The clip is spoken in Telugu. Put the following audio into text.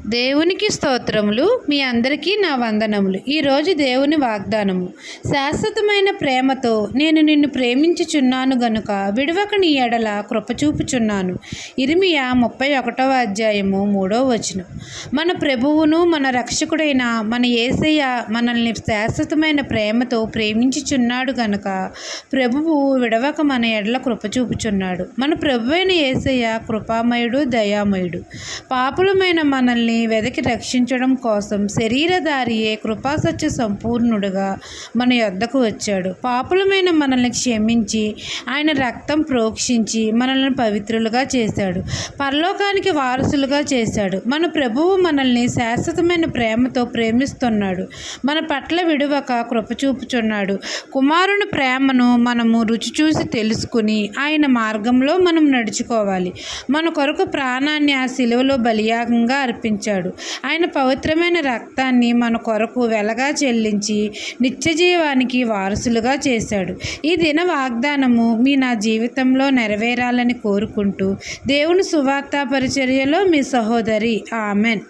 దేవునికి స్తోత్రములు. మీ అందరికీ నా వందనములు. ఈరోజు దేవుని వాగ్దానము. శాశ్వతమైన ప్రేమతో నేను నిన్ను ప్రేమించుచున్నాను గనుక విడవక నీ ఎడల కృపచూపుచున్నాను. ఇర్మియా 31వ అధ్యాయము 3వ వచనం. మన ప్రభువును మన రక్షకుడైన మన యేసయ్య మనల్ని శాశ్వతమైన ప్రేమతో ప్రేమించుచున్నాడు గనుక ప్రభువు విడవక మన ఎడల కృపచూపుచున్నాడు. మన ప్రభువైన యేసయ్య కృపామయుడు, దయామయుడు. పాపులమైన మనల్ని వెదకి రక్షించడం కోసం శరీరధారియే కృపాసత్య సంపూర్ణుడుగా మన యొద్దకు వచ్చాడు. పాపులమైన మనల్ని క్షమించి ఆయన రక్తం ప్రోక్షించి మనల్ని పవిత్రులుగా చేశాడు. పరలోకానికి వారసులుగా చేశాడు. మన ప్రభువు మనల్ని శాశ్వతమైన ప్రేమతో ప్రేమిస్తున్నాడు. మన పట్ల విడువక కృప చూపుచున్నాడు. కుమారుని ప్రేమను మనము రుచి చూసి తెలుసుకుని ఆయన మార్గంలో మనం నడుచుకోవాలి. మన కొరకు ప్రాణాన్ని ఆ శిలువలో బలియాగంగా అర్పించాడు. ఆయన పవిత్రమైన రక్తాన్ని మన కొరకు వెలగా చెల్లించి నిత్యజీవానికి వారసులుగా చేశాడు. ఈ దిన వాగ్దానము నా జీవితంలో నెరవేరాలని కోరుకుంటూ దేవుని సువార్త పరిచర్యలో మీ సహోదరి. ఆమెన్.